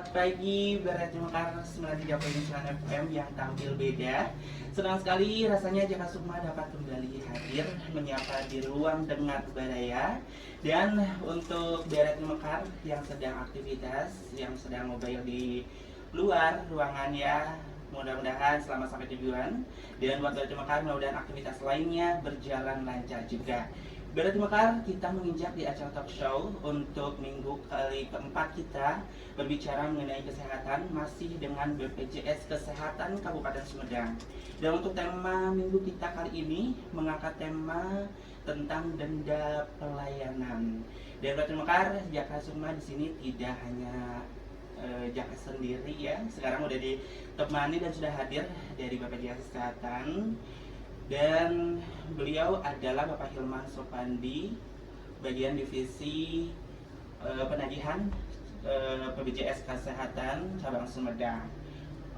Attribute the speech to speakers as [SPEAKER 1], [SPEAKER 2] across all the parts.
[SPEAKER 1] Selamat pagi, Barat Mekar 93.9 FM yang tampil beda. Senang sekali rasanya Jaka Sukma dapat kembali hadir menyapa di ruang dengar Baraya. Dan untuk Barat Mekar yang sedang aktivitas, yang sedang mobile di luar ruangan ya, mudah-mudahan selamat sampai tujuan. Dan buat Barat Mekar, mudah-mudahan aktivitas lainnya berjalan lancar juga. Berarti Mekar, kita menginjak di acara talk show untuk minggu kali keempat kita berbicara mengenai kesehatan masih dengan BPJS Kesehatan Kabupaten Sumedang. Dan untuk tema minggu kita kali ini mengangkat tema tentang denda pelayanan. Dan berarti Mekar, Jaka Sukma di sini tidak hanya Jaka sendiri ya, sekarang udah ditemani dan sudah hadir dari BPJS Kesehatan. Dan beliau adalah Bapak Hilman Sopandi, bagian divisi penagihan BPJS Kesehatan cabang Sumedang.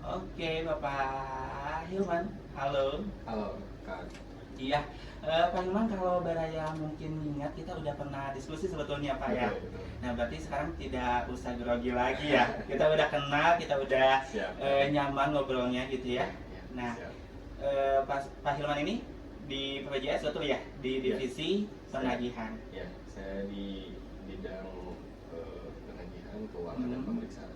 [SPEAKER 1] Oke, Bapak Hilman, halo.
[SPEAKER 2] Halo, Kak.
[SPEAKER 1] Iya, Pak Hilman, kalau Baraya mungkin ingat kita udah pernah diskusi sebetulnya Pak ya.
[SPEAKER 2] Betul.
[SPEAKER 1] Nah berarti sekarang tidak usah grogi lagi ya. Kita udah kenal, kita udah nyaman ngobrolnya gitu ya. Nah, Pak Hilman ini di BPJS betul ya, di divisi penagihan.
[SPEAKER 2] Ya, saya di bidang penagihan, keuangan dan pemeriksaan.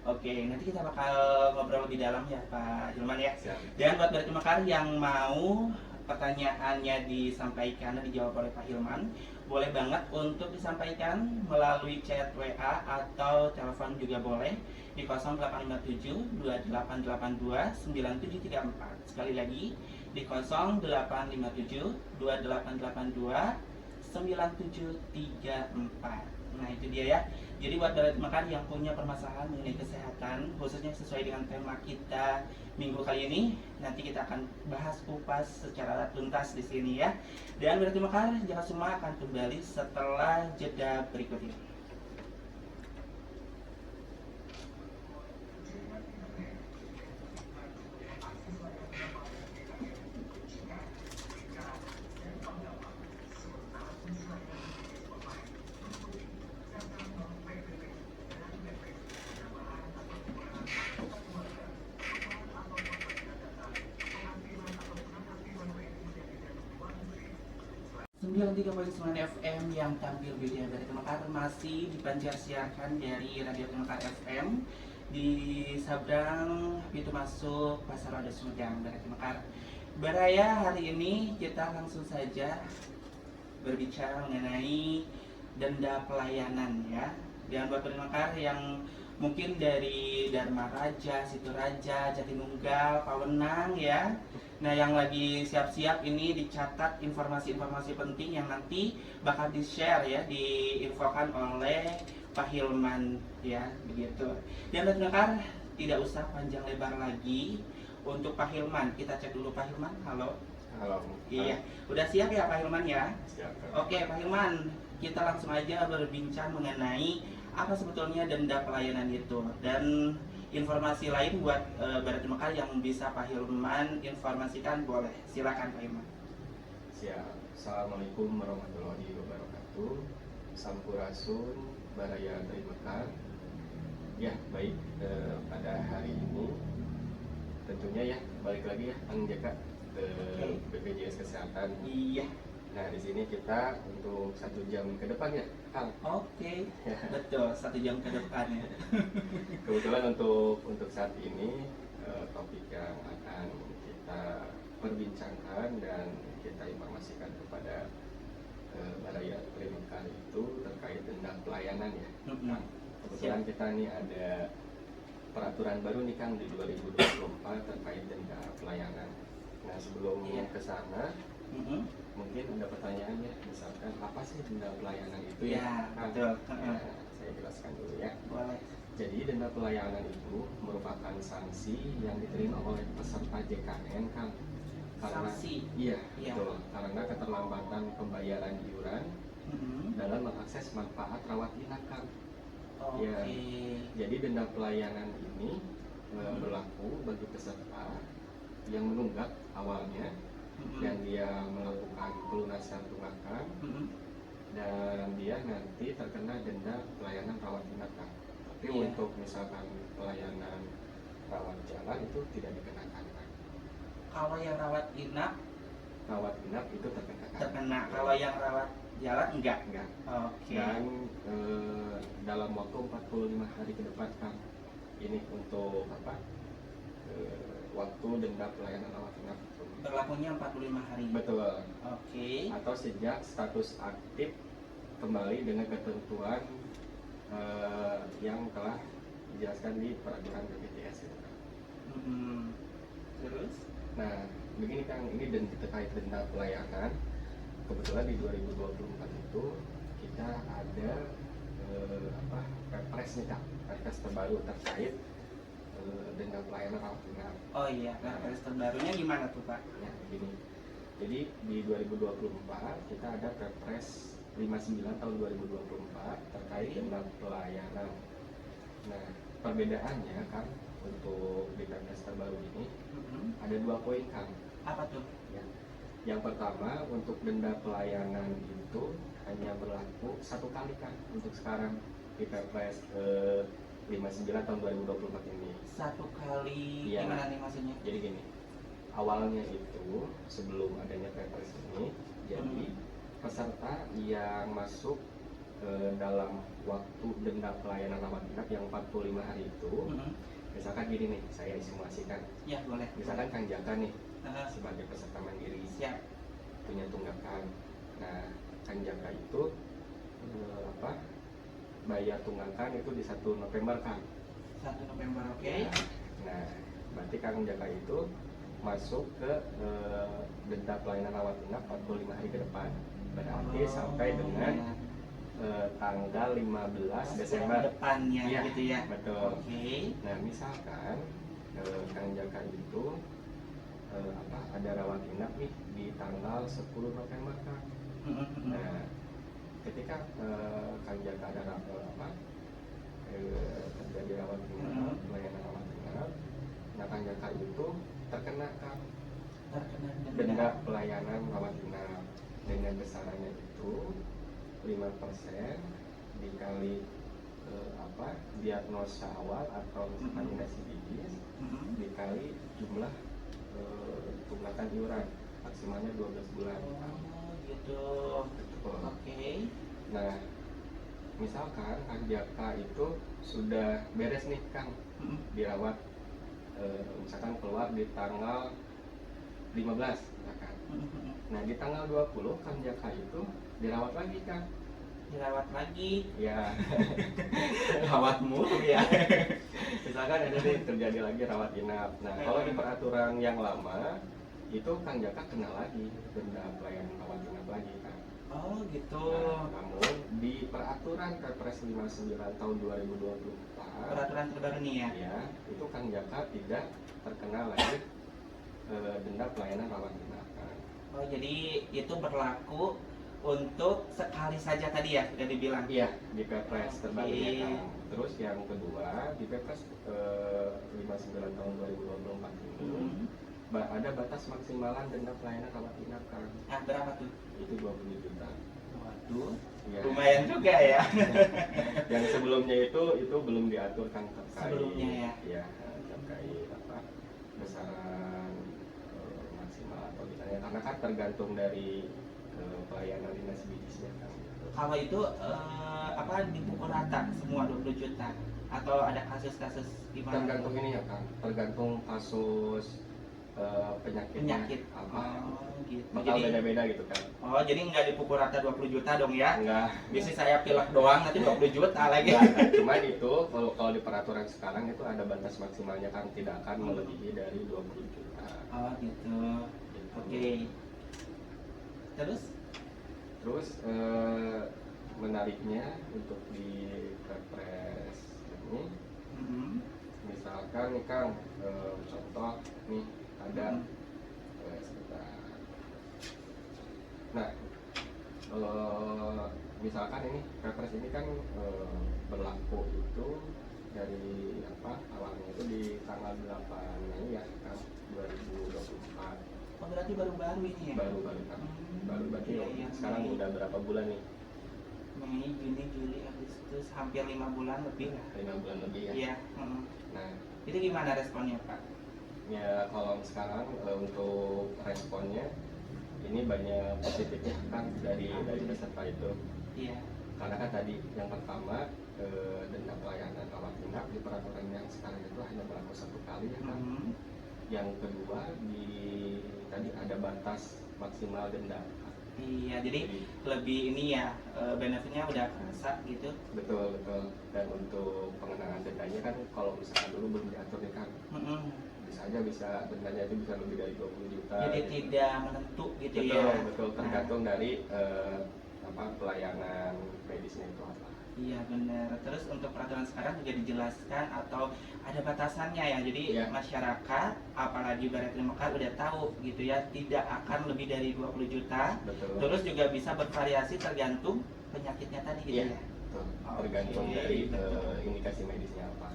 [SPEAKER 1] Oke, nanti kita bakal ngobrol lebih dalam ya Pak Hilman ya.
[SPEAKER 2] Siap.
[SPEAKER 1] Dan buat Barat Mekar yang mau pertanyaannya disampaikan dan dijawab oleh Pak Hilman, boleh banget untuk disampaikan melalui chat WA atau telepon juga boleh di 0857 2882 9734. Sekali lagi di 0857 2882 9734. Nah itu dia ya. Jadi buat Barat Mekar yang punya permasalahan mengenai kesehatan, khususnya sesuai dengan tema kita minggu kali ini, nanti kita akan bahas kupas secara tuntas di sini ya. Dan Barat Mekar, Jaka Sukma akan kembali setelah jeda berikut ini. Tiga FM yang tampil beda dari Mekar masih dipancar siarkan dari Radio Mekar FM di Sabrang pintu masuk Pasar Roda Sumedang dari Mekar. Baraya, hari ini kita langsung saja berbicara mengenai denda pelayanan ya. Dan buat Mekar yang mungkin dari Dharma Raja, Situ Raja, Jatinunggal, Pawenang ya. Nah yang lagi siap-siap ini dicatat informasi-informasi penting yang nanti bakal di-share ya, diinfokan oleh Pak Hilman ya, begitu. Dan Mekar, tidak usah panjang lebar lagi. Untuk Pak Hilman, kita cek dulu Pak Hilman, halo.
[SPEAKER 2] Halo.
[SPEAKER 1] Iya, udah siap ya Pak Hilman ya?
[SPEAKER 2] Siap.
[SPEAKER 1] Oke Pak Hilman, kita langsung aja berbincang mengenai apa sebetulnya denda pelayanan itu dan informasi lain buat Barat Mekar yang bisa Pak Hilman informasikan, boleh silakan Pak Hilman.
[SPEAKER 2] Siap. Assalamualaikum warahmatullahi wabarakatuh. Sampurasun Baraya dari Mekar. Ya baik, pada hari ini tentunya ya balik lagi ya Kang Jaka ke BPJS Kesehatan.
[SPEAKER 1] Iya.
[SPEAKER 2] Nah di sini kita untuk 1 jam ke depan ya Kang.
[SPEAKER 1] Oke. Betul, 1 jam ke depan ya.
[SPEAKER 2] Kebetulan untuk saat ini topik yang akan kita perbincangkan dan kita informasikan kepada Baraya Mekar itu terkait denda pelayanan ya. Nah, kebetulan kita nih ada peraturan baru nih Kang di 2024 terkait denda pelayanan. Nah sebelum ke sana mungkin ada pertanyaan ya, misalkan apa sih denda pelayanan itu
[SPEAKER 1] ya? Betul.
[SPEAKER 2] Nah, saya jelaskan dulu ya.
[SPEAKER 1] Boleh.
[SPEAKER 2] Jadi denda pelayanan itu merupakan sanksi yang diterima oleh peserta JKN Kang. Karena,
[SPEAKER 1] sanksi?
[SPEAKER 2] Iya, betul. Karena keterlambatan pembayaran iuran dalam mengakses manfaat rawat inap Kang. Ya, jadi denda pelayanan ini berlaku bagi peserta yang menunggak awalnya dan dia melakukan pelunasan tunggakan dan dia nanti terkena denda pelayanan rawat inap Kang. Tapi
[SPEAKER 1] Iya.
[SPEAKER 2] untuk misalkan pelayanan rawat jalan itu tidak dikenakan, Kang.
[SPEAKER 1] Kalau yang rawat inap
[SPEAKER 2] Rawat inap itu terkena, Kang.
[SPEAKER 1] terkena, kalau yang rawat jalan enggak.
[SPEAKER 2] Enggak.
[SPEAKER 1] Oke.
[SPEAKER 2] Dan dalam waktu 45 hari ke depan, Kang. Ini untuk apa? Waktu denda pelayanan rawat inap.
[SPEAKER 1] Berlakunya 45 hari.
[SPEAKER 2] Betul.
[SPEAKER 1] Oke.
[SPEAKER 2] Atau sejak status aktif kembali dengan ketentuan yang telah dijelaskan di peraturan BPJS itu, Kang.
[SPEAKER 1] Terus?
[SPEAKER 2] Nah, begini Kang, ini terkait denda pelayanan. Kebetulan di 2024 itu kita ada Perpres nih Kang, Perpres terbaru terkait denda pelayanan rawat inap.
[SPEAKER 1] Oh iya, Perpres terbarunya gimana tuh Pak?
[SPEAKER 2] Ya, begini. Jadi di 2024 kita ada Perpres 59 tahun 2024 terkait denda pelayanan. Nah, perbedaannya kan untuk di Perpres terbaru ini ada 2 poin Kang.
[SPEAKER 1] Apa tuh?
[SPEAKER 2] Ya. Yang pertama, untuk denda pelayanan itu hanya berlaku 1 kali Kang untuk sekarang di Perpres 59 tahun 2024 ini.
[SPEAKER 1] 1 kali,
[SPEAKER 2] Iya.
[SPEAKER 1] gimana nih maksudnya?
[SPEAKER 2] Jadi gini, awalnya itu sebelum adanya Perpres ini, jadi peserta yang masuk dalam waktu denda pelayanan rawat inap yang 45 hari itu, misalkan gini nih, saya simulasikan.
[SPEAKER 1] Ya boleh.
[SPEAKER 2] Misalkan Kang Jaka nih
[SPEAKER 1] Ah,
[SPEAKER 2] sebagai peserta mandiri
[SPEAKER 1] siap.
[SPEAKER 2] punya tunggakan. Nah, Kang Jaka itu bayar tunggakan itu di 1 November Kang.
[SPEAKER 1] 1 November, oke.
[SPEAKER 2] Ya. Nah, berarti Kang Jaka itu masuk ke denda pelayanan rawat inap 45 hari ke depan. Berarti sampai dengan tanggal 15 Desember
[SPEAKER 1] depannya
[SPEAKER 2] Iya,
[SPEAKER 1] gitu ya.
[SPEAKER 2] betul.
[SPEAKER 1] Oke.
[SPEAKER 2] Nah, misalkan Kang Jaka itu ada rawat inap nih di tanggal 10 November Kang. Nah, ketika Kang Jaka ada terjadi rawat inap, pelayanan rawat inap, nah Kang Jaka itu terkena Kang
[SPEAKER 1] Terkena
[SPEAKER 2] denda pelayanan rawat inap dengan besarannya itu 5% dikali diagnosa awal atau kontaminasi bibis dikali jumlah tunggakan iuran maksimalnya 12 bulan.
[SPEAKER 1] Oh gitu.
[SPEAKER 2] Betul.
[SPEAKER 1] Oke.
[SPEAKER 2] Nah, misalkan Kang Jaka itu sudah beres nih Kang dirawat, misalkan keluar di tanggal 15 misalkan. Nah, di tanggal 20 Kang Jaka itu dirawat lagi Kang.
[SPEAKER 1] Dirawat lagi.
[SPEAKER 2] Ya,
[SPEAKER 1] Rawat mulu ya.
[SPEAKER 2] misalkan ada nih terjadi lagi rawat inap. Nah, kalau di peraturan yang lama itu Kang Jaka kena lagi denda pelayanan rawat inap lagi Kang.
[SPEAKER 1] Oh gitu.
[SPEAKER 2] Nah, namun di peraturan Perpres 59 tahun 2024
[SPEAKER 1] Peraturan terbaru nih ya.
[SPEAKER 2] ya, itu Kang Jaka tidak terkena lagi denda pelayanan rawat inap Kang.
[SPEAKER 1] Oh jadi itu berlaku untuk sekali saja tadi ya sudah dibilang.
[SPEAKER 2] Iya, di Perpres terbarunya
[SPEAKER 1] Oke.
[SPEAKER 2] Kang. Terus yang kedua di Perpres 59 tahun 2024 ini ada batas maksimalan denda pelayanan rawat inap Kang.
[SPEAKER 1] Ah berapa tuh?
[SPEAKER 2] Itu 20 juta.
[SPEAKER 1] Waduh.
[SPEAKER 2] Ya.
[SPEAKER 1] Lumayan juga ya.
[SPEAKER 2] Yang sebelumnya itu belum diatur Kang terkait
[SPEAKER 1] Sebelumnya ya.
[SPEAKER 2] Ya, terkait besaran maksimal atau misalnya karena kan tergantung dari pelayanan dinas bidisnya Kang.
[SPEAKER 1] Kalau itu dipukul rata semua 20 juta atau ada kasus-kasus gimana?
[SPEAKER 2] Tergantung ini ya Kang, tergantung kasus penyakit apa.
[SPEAKER 1] Oh gitu.
[SPEAKER 2] Bakal
[SPEAKER 1] Jadi
[SPEAKER 2] beda-beda gitu kan.
[SPEAKER 1] oh jadi nggak dipukul rata 20 juta dong ya?
[SPEAKER 2] Enggak.
[SPEAKER 1] Bisa saya pilek doang nanti 20 juta lagi.
[SPEAKER 2] Enggak. Cuman itu kalau di peraturan sekarang itu ada batas maksimalnya Kang, tidak akan melebihi dari 20 juta.
[SPEAKER 1] Oh gitu.
[SPEAKER 2] Gitu.
[SPEAKER 1] Oke. Terus?
[SPEAKER 2] Terus menariknya untuk di Perpres ini, misalkan nih Kang, contoh nih ada sebentar. Nah, misalkan ini Perpres ini kan berlaku itu dari awalnya itu di tanggal 8 Mei ya Kang 2024.
[SPEAKER 1] Oh berarti baru-baru ini ya?
[SPEAKER 2] Baru Kang. Baru berarti
[SPEAKER 1] Iya, iya.
[SPEAKER 2] sekarang udah berapa bulan nih?
[SPEAKER 1] Mei, Mei, Juni, Juli, Agustus, hampir 5 bulan lebih lah.
[SPEAKER 2] 5 bulan lebih ya.
[SPEAKER 1] Iya.
[SPEAKER 2] Nah,
[SPEAKER 1] Itu gimana responnya Pak?
[SPEAKER 2] ya kalau sekarang untuk responnya ini banyak positif ya kan dari peserta itu.
[SPEAKER 1] Iya.
[SPEAKER 2] Karena kan tadi yang pertama denda pelayanan rawat inap di peraturan yang sekarang itu hanya berlaku 1 kali ya kan. Yang kedua tadi ada batas maksimal denda.
[SPEAKER 1] Iya, jadi lebih ini ya, benefitnya udah kerasa gitu.
[SPEAKER 2] Betul. Dan untuk pengenaan dendanya kan kalau misalkan dulu belum diatur nih kan, bisa dendanya itu bisa lebih dari 20 juta.
[SPEAKER 1] Jadi
[SPEAKER 2] gitu.
[SPEAKER 1] tidak menentu gitu ya.
[SPEAKER 2] Betul, tergantung dari pelayanan medisnya itu apa.
[SPEAKER 1] Iya benar. Terus untuk peraturan sekarang juga dijelaskan atau ada batasannya ya. Jadi masyarakat apalagi Bariatri Mekar udah tahu gitu ya, tidak akan lebih dari 20 juta.
[SPEAKER 2] Betul.
[SPEAKER 1] Terus juga bisa bervariasi tergantung penyakitnya tadi gitu ya.
[SPEAKER 2] Betul. Tergantung dari indikasi medisnya apa.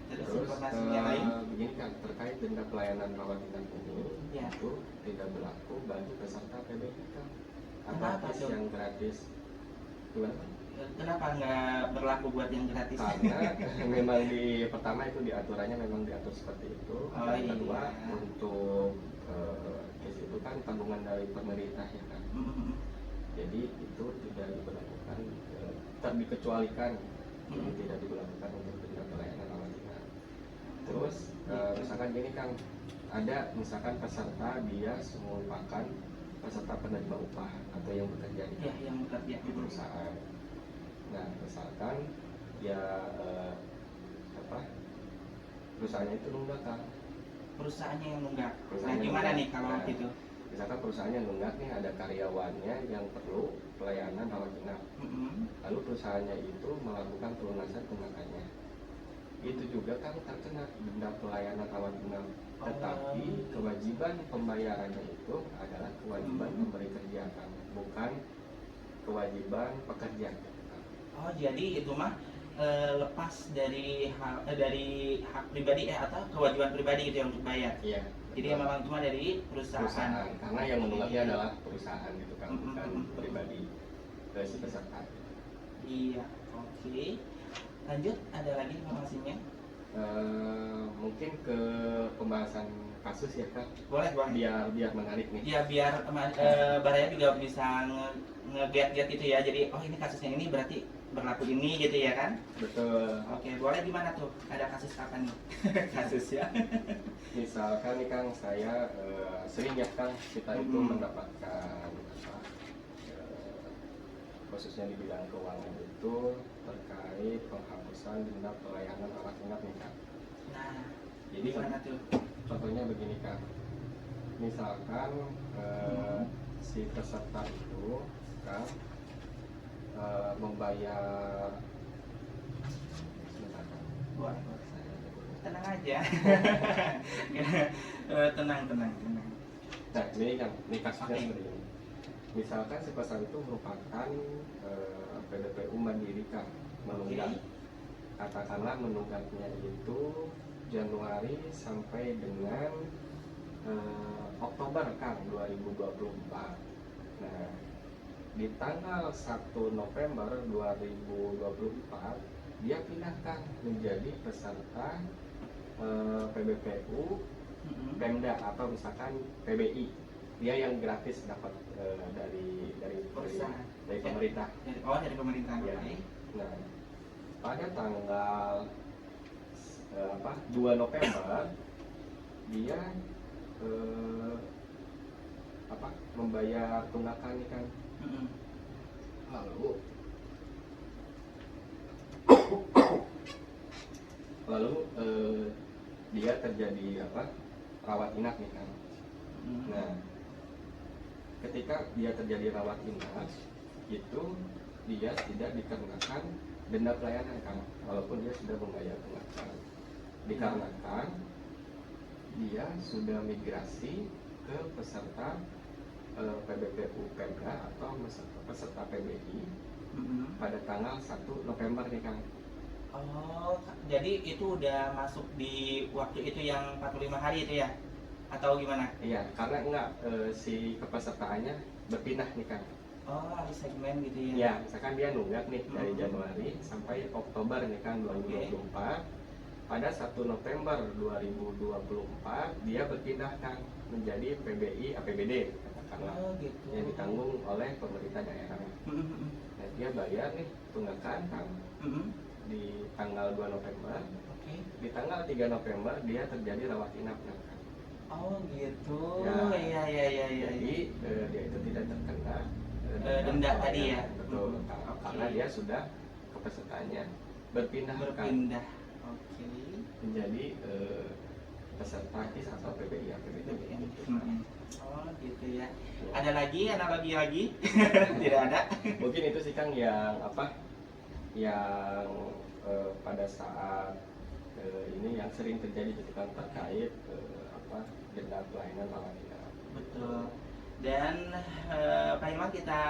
[SPEAKER 1] Terus
[SPEAKER 2] Terus
[SPEAKER 1] informasinya lain?
[SPEAKER 2] begini kan, terkait denda pelayanan rawat inap ini
[SPEAKER 1] Ya.
[SPEAKER 2] itu tidak berlaku bagi peserta PBI kan.
[SPEAKER 1] Kenapa
[SPEAKER 2] Apa
[SPEAKER 1] tuh?
[SPEAKER 2] yang gratis? Gimana?
[SPEAKER 1] Kenapa nggak berlaku buat yang gratis?
[SPEAKER 2] Karena memang pertama itu diaturannya memang diatur seperti itu. Dan kedua untuk case itu kan tanggungan dari pemerintah ya kan. Jadi itu tidak diberlakukan, dikecualikan ini tidak diberlakukan untuk denda pelayanan rawat inap. Terus misalkan gini Kang, ada misalkan peserta dia merupakan peserta penerima upah atau yang bekerja di perusahaan. Nah, misalkan ya perusahaannya itu nunggak kan?
[SPEAKER 1] Perusahaannya yang nunggak. Nah, gimana nih kalau gitu?
[SPEAKER 2] Misalkan perusahaannya nunggak nih, ada karyawannya yang perlu pelayanan rawat inap. Lalu perusahaannya itu melakukan pelunasan tunggakannya. Itu juga kan terkena denda pelayanan rawat inap. Tetapi kewajiban pembayarannya itu adalah kewajiban pemberi kerja kan, bukan kewajiban pekerja.
[SPEAKER 1] Oh, jadi itu mah lepas dari hak pribadi atau kewajiban pribadi gitu yang untuk bayar.
[SPEAKER 2] Iya.
[SPEAKER 1] Jadi memang cuma dari perusahaan.
[SPEAKER 2] Karena yang menunggaknya adalah perusahaan gitu kan, bukan pribadi dari si peserta.
[SPEAKER 1] Iya, oke. Lanjut, ada lagi informasinya?
[SPEAKER 2] Mungkin ke pembahasan kasus ya Kak.
[SPEAKER 1] Boleh.
[SPEAKER 2] Biar menarik nih.
[SPEAKER 1] Ya biar Baraya juga bisa nge-get gitu ya. Jadi oh ini kasusnya ini berarti berlaku ini gitu ya kan?
[SPEAKER 2] Betul.
[SPEAKER 1] Oke, boleh gimana tuh? Ada kasus apa nih? Kasus ya.
[SPEAKER 2] Misalkan nih Kang, saya sering ya Kang kita itu mendapatkan khususnya di bidang keuangan itu terkait penghapusan denda pelayanan rawat inap nih Kang.
[SPEAKER 1] Nah,
[SPEAKER 2] jadi
[SPEAKER 1] gimana tuh?
[SPEAKER 2] Contohnya begini Kang, misalkan si peserta itu Kang membayar
[SPEAKER 1] Boleh. Tenang aja. tenang.
[SPEAKER 2] Nah ini kan, ini kasusnya seperti ini. Misalkan si peserta itu merupakan PDPU mandiri Kang, menunggak. Katakanlah menunggaknya itu Januari sampai dengan Oktober Kang 2024. Nah, di tanggal 1 November 2024 dia pindahkan menjadi peserta PBPU Pemda atau misalkan PBI. Dia yang gratis dapat dari pemerintah.
[SPEAKER 1] Dari pemerintah.
[SPEAKER 2] Ya. Nah, pada tanggal 2 November dia membayar tunggakan nih kan. Lalu dia terjadi rawat inap nih kan. Nah, ketika dia terjadi rawat inap itu dia tidak dikenakan denda pelayanan kan, walaupun dia sudah membayar tunggakan, dikarenakan dia sudah migrasi ke peserta PBPU Pemda atau peserta PBI pada tanggal 1 November nih Kang.
[SPEAKER 1] Oh, jadi itu udah masuk di waktu itu yang 45 hari itu ya? Atau gimana?
[SPEAKER 2] Iya, karena si kepesertaannya berpindah nih Kang.
[SPEAKER 1] Oh, ada segmen gitu ya?
[SPEAKER 2] Ya, misalkan dia nunggak nih dari
[SPEAKER 1] Hmm.
[SPEAKER 2] Januari sampai Oktober nih kan 2024. Pada 1 November 2024 dia berpindahkan menjadi PBI APBD katakanlah
[SPEAKER 1] Oh gitu.
[SPEAKER 2] yang ditanggung oleh pemerintah daerah.
[SPEAKER 1] Mm-mm.
[SPEAKER 2] Nah, dia bayar nih tunggakan kan
[SPEAKER 1] Mm-mm.
[SPEAKER 2] di tanggal 2 November.
[SPEAKER 1] Oke.
[SPEAKER 2] Di tanggal 3 November dia terjadi rawat inap kan.
[SPEAKER 1] Oh gitu.
[SPEAKER 2] Ya.
[SPEAKER 1] Iya iya iya iya.
[SPEAKER 2] Jadi dia itu tidak terkena
[SPEAKER 1] Denda tadi ya?
[SPEAKER 2] Betul,
[SPEAKER 1] Oke.
[SPEAKER 2] karena dia sudah kepesertaannya berpindah
[SPEAKER 1] Berpindah. Oke.
[SPEAKER 2] menjadi peserta KIS atau PBI APBD.
[SPEAKER 1] Mm-mm. Oh gitu ya. Ada lagi analogi lagi? Tidak ada.
[SPEAKER 2] Mungkin itu sih Kang yang apa? Yang pada saat ini yang sering terjadi gitu kan terkait apa denda pelayanan rawat inap.
[SPEAKER 1] Betul. Dan Pak Hilman kita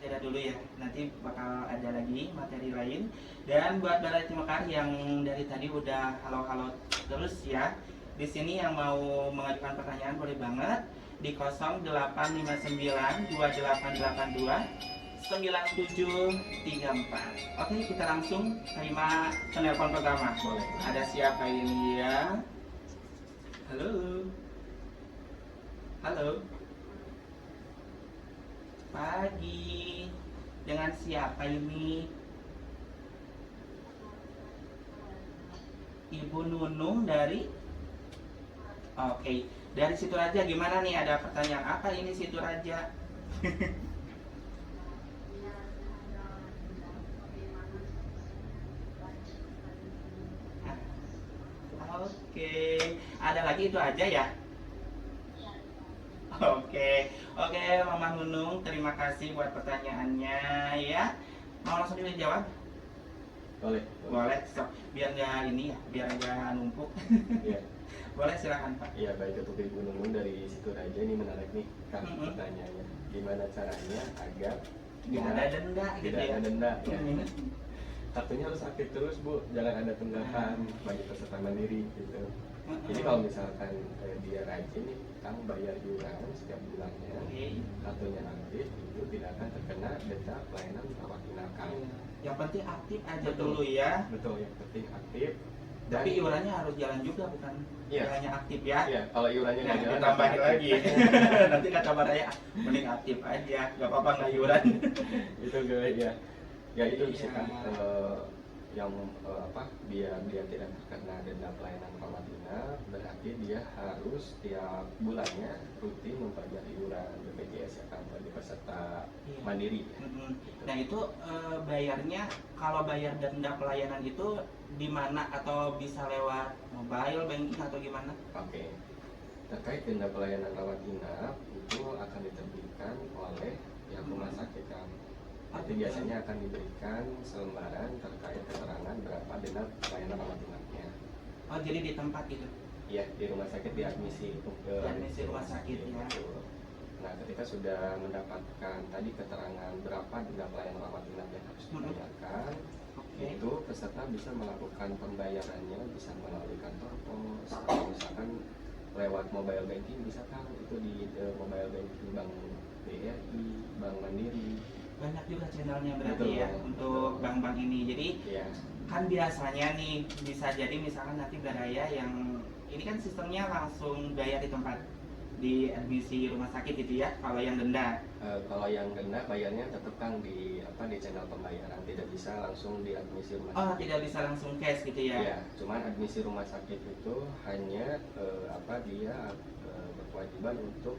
[SPEAKER 1] jeda dulu ya. Nanti bakal ada lagi materi lain. Dan buat Balai Timekar yang dari tadi udah halo-halo terus ya. Di sini yang mau mengajukan pertanyaan boleh banget di 0859 2882 9734. Oke, kita langsung terima penelpon pertama.
[SPEAKER 2] Boleh.
[SPEAKER 1] Ada siapa ini ya? Halo. Halo. Pagi. Dengan siapa ini? Ibu Nunung dari. Oke, dari Situ Raja gimana nih? Ada pertanyaan apa ini Situ Raja? Oke, ada lagi itu aja ya? Oke, Mama Nunung, terima kasih buat pertanyaannya ya. Mau langsung dijawab?
[SPEAKER 2] Boleh.
[SPEAKER 1] Boleh, sok. Biar nggak ini ya, biar nggak numpuk.
[SPEAKER 2] Iya.
[SPEAKER 1] Boleh, silakan Pak.
[SPEAKER 2] Iya, baik untuk Ibu Nunung dari Situ Raja ini menarik nih Kang
[SPEAKER 1] Mm-mm.
[SPEAKER 2] pertanyaannya. Gimana caranya agar
[SPEAKER 1] Nggak ada denda gitu
[SPEAKER 2] tidak
[SPEAKER 1] ya.
[SPEAKER 2] ada denda ya.
[SPEAKER 1] Mm.
[SPEAKER 2] Kartunya harus aktif terus Bu, jangan ada tunggakan bagi peserta mandiri gitu. Jadi
[SPEAKER 1] Mm-mm.
[SPEAKER 2] kalau misalkan dia rajin nih, Kang bayar iuran setiap bulannya,
[SPEAKER 1] Oke.
[SPEAKER 2] kartunya aktif, itu tidak akan terkena denda pelayanan rawat inap Kang.
[SPEAKER 1] Yang penting aktif aja
[SPEAKER 2] Betul.
[SPEAKER 1] dulu ya.
[SPEAKER 2] Betul, yang penting aktif.
[SPEAKER 1] Tapi iurannya harus jalan juga, bukan
[SPEAKER 2] Iya.
[SPEAKER 1] hanya aktif ya.
[SPEAKER 2] Iya, kalau iurannya
[SPEAKER 1] Nah,
[SPEAKER 2] nggak jalan,
[SPEAKER 1] ditambahin
[SPEAKER 2] aktif.
[SPEAKER 1] lagi. Nanti kata Baraya, mending aktif aja, nggak apa-apa nggak iuran.
[SPEAKER 2] Itu gue ya. Ya itu sih
[SPEAKER 1] Iya.
[SPEAKER 2] kan yang apa dia tidak terkena denda pelayanan rawat inap, berarti dia harus tiap bulannya rutin membayar iuran BPJS ya kan bagi peserta
[SPEAKER 1] Iya.
[SPEAKER 2] mandiri.
[SPEAKER 1] Mm-mm. Nah itu bayarnya, kalau bayar denda pelayanan itu di mana, atau bisa lewat mobile banking atau gimana?
[SPEAKER 2] Oke. Terkait denda pelayanan rawat inap itu akan diterbitkan oleh pihak rumah sakit kan. Jadi biasanya akan diberikan selembaran terkait keterangan berapa denda pelayanan rawat inapnya.
[SPEAKER 1] Oh jadi di tempat gitu?
[SPEAKER 2] Ya, di rumah sakit diadmisi ke
[SPEAKER 1] Diadmisi rumah sakit, ya.
[SPEAKER 2] Betul. Nah, ketika sudah mendapatkan tadi keterangan berapa denda pelayanan rawat inap yang harus dibayarkan,
[SPEAKER 1] Oke.
[SPEAKER 2] itu peserta bisa melakukan pembayarannya bisa melalui kantor pos atau misalkan lewat mobile banking bisa kan itu di mobile banking Bank BRI, Bank Mandiri.
[SPEAKER 1] Banyak juga channelnya berarti
[SPEAKER 2] Betul,
[SPEAKER 1] ya untuk
[SPEAKER 2] betul.
[SPEAKER 1] bank-bank ini. Jadi
[SPEAKER 2] Ya,
[SPEAKER 1] kan biasanya nih bisa jadi misalkan nanti Baraya yang ini kan sistemnya langsung bayar di tempat, di admisi rumah sakit gitu ya. Kalau yang denda,
[SPEAKER 2] kalau yang denda bayarnya tetap kan di apa di channel pembayaran, tidak bisa langsung di admisi rumah
[SPEAKER 1] oh
[SPEAKER 2] sakit.
[SPEAKER 1] tidak bisa langsung cash gitu ya.
[SPEAKER 2] Ya, cuman admisi rumah sakit itu hanya apa dia berkewajiban untuk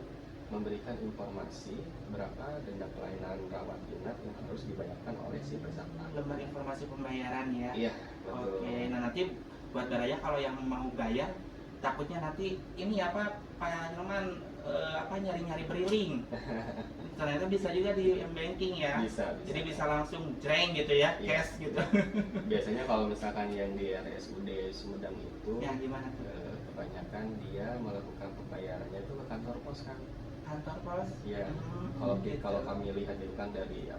[SPEAKER 2] memberikan informasi berapa denda pelayanan rawat inap yang harus dibayarkan oleh si peserta.
[SPEAKER 1] Lembar informasi pembayaran ya.
[SPEAKER 2] Iya, betul.
[SPEAKER 1] Oke, nah nanti buat Baraya kalau yang mau bayar, takutnya nanti ini apa Pak Hilman apa nyari-nyari briling. Ternyata bisa juga di banking ya.
[SPEAKER 2] Bisa.
[SPEAKER 1] Jadi bisa langsung jreng gitu ya,
[SPEAKER 2] Iya.
[SPEAKER 1] cash gitu.
[SPEAKER 2] Biasanya kalau misalkan yang di RSUD Sumedang itu
[SPEAKER 1] Ya gimana tuh?
[SPEAKER 2] kebanyakan dia melakukan pembayarannya itu ke kantor pos kan.
[SPEAKER 1] Kantor pos?
[SPEAKER 2] Iya.
[SPEAKER 1] Gitu.
[SPEAKER 2] Kalau kami lihat itu kan dari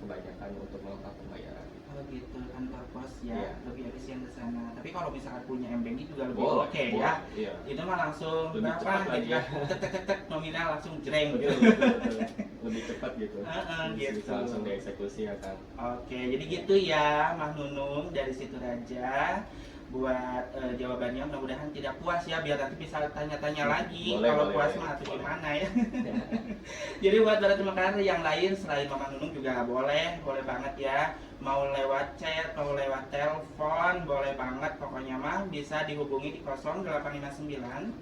[SPEAKER 2] kebanyakan untuk melakukan pembayaran.
[SPEAKER 1] Oh gitu, kantor pos ya,
[SPEAKER 2] Iya.
[SPEAKER 1] lebih efisien ke sana. Tapi kalau misalkan punya M-Banking juga lebih
[SPEAKER 2] Boleh,
[SPEAKER 1] oke
[SPEAKER 2] boleh,
[SPEAKER 1] ya.
[SPEAKER 2] iya.
[SPEAKER 1] Itu mah langsung
[SPEAKER 2] Lebih
[SPEAKER 1] berapa
[SPEAKER 2] cepat lagi
[SPEAKER 1] gitu
[SPEAKER 2] ya.
[SPEAKER 1] ya. Tek tek tek tek nominal langsung jreng
[SPEAKER 2] Betul,
[SPEAKER 1] gitu.
[SPEAKER 2] betul, betul. Lebih cepat gitu.
[SPEAKER 1] Gitu.
[SPEAKER 2] Bisa langsung dieksekusi ya kan.
[SPEAKER 1] Oke, jadi gitu ya Mah Nunung dari situ Raja buat jawabannya, mudah-mudahan tidak puas ya, biar nanti bisa tanya-tanya lagi.
[SPEAKER 2] Boleh,
[SPEAKER 1] Kalau
[SPEAKER 2] boleh,
[SPEAKER 1] puas
[SPEAKER 2] boleh.
[SPEAKER 1] mah atau
[SPEAKER 2] Boleh.
[SPEAKER 1] gimana ya. Jadi buat para terima kasih yang lain selain Mama Nunung juga boleh banget ya. Mau lewat chat, mau lewat telepon, boleh banget. Pokoknya mah bisa dihubungi di 0859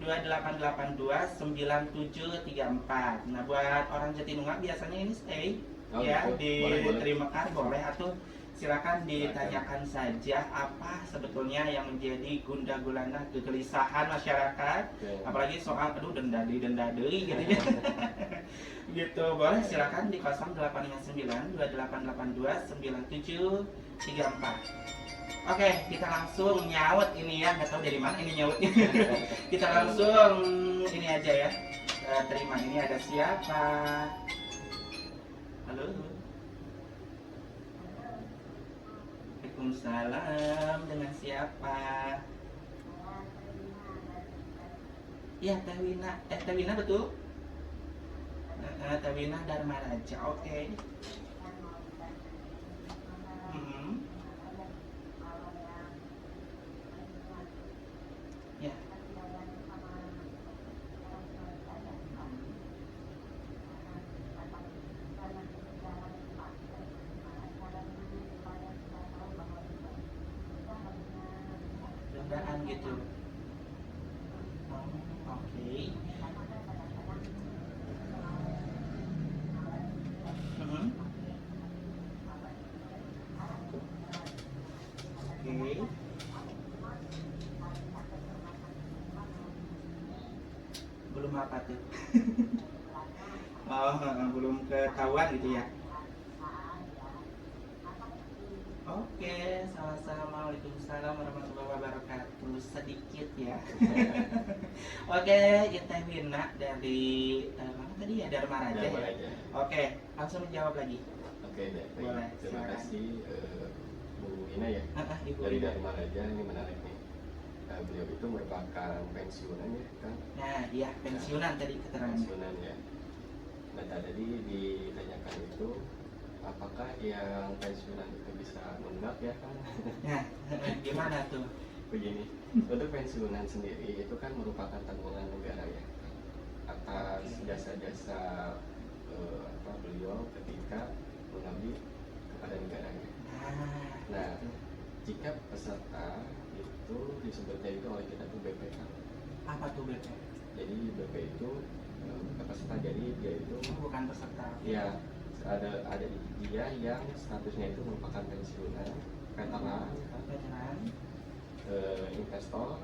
[SPEAKER 1] 2882 9734. Nah buat orang Jatinunggal biasanya ini stay
[SPEAKER 2] Oh,
[SPEAKER 1] ya
[SPEAKER 2] gitu. Boleh, boleh.
[SPEAKER 1] diterima kan boleh, atau silakan ditanyakan saja apa sebetulnya yang menjadi gundah gulana kegelisahan masyarakat,
[SPEAKER 2] Oke.
[SPEAKER 1] apalagi soal aduh denda deui gitu ya. Gitu boleh silakan di 0859 2882 9734. Oke, kita langsung nyaut ini ya, nggak tahu dari mana ini nyautnya. Kita langsung ini aja ya. Terima, ini ada siapa? Halo. Waalaikumsalam, dengan siapa? Iya, Teh Wina. Teh Wina betul? Teh Wina Dharma Raja, oke. Ya. Rendahan gitu. Oke. Oke. Belum apa tuh? Oh, belum ketahuan gitu ya. Oke, sama-sama. Waalaikumsalam warahmatullahi wabarakatuh. Sedikit ya. Oke, Teh Wina dari mana tadi ya, Dharma Raja
[SPEAKER 2] Dharma
[SPEAKER 1] ya.
[SPEAKER 2] Raja.
[SPEAKER 1] Oke, langsung menjawab lagi.
[SPEAKER 2] Oke, baik.
[SPEAKER 1] Boleh,
[SPEAKER 2] Terima
[SPEAKER 1] silakan.
[SPEAKER 2] kasih Bu Ina ya.
[SPEAKER 1] Ibu
[SPEAKER 2] Dari
[SPEAKER 1] Wina.
[SPEAKER 2] Dharma Raja, ini menarik nih. Beliau itu merupakan pensiunan ya kan?
[SPEAKER 1] Nah, iya pensiunan tadi keterangan.
[SPEAKER 2] Pensiunan ya. Nah tadi ditanyakan itu apakah yang pensiunan itu bisa nunggak ya kan?
[SPEAKER 1] Nah, gimana tuh?
[SPEAKER 2] Begini, untuk pensiunan sendiri itu kan merupakan tanggungan negara ya atas jasa-jasa beliau ketika mengabdi kepada negaranya. Nah, jika peserta itu disebutnya itu oleh kita tuh BP kan.
[SPEAKER 1] Apa tuh BP?
[SPEAKER 2] Jadi BP itu peserta, jadi dia itu
[SPEAKER 1] Bukan peserta.
[SPEAKER 2] ya ada dia yang statusnya itu merupakan pensiunan, veteran,
[SPEAKER 1] Veteran.
[SPEAKER 2] investor.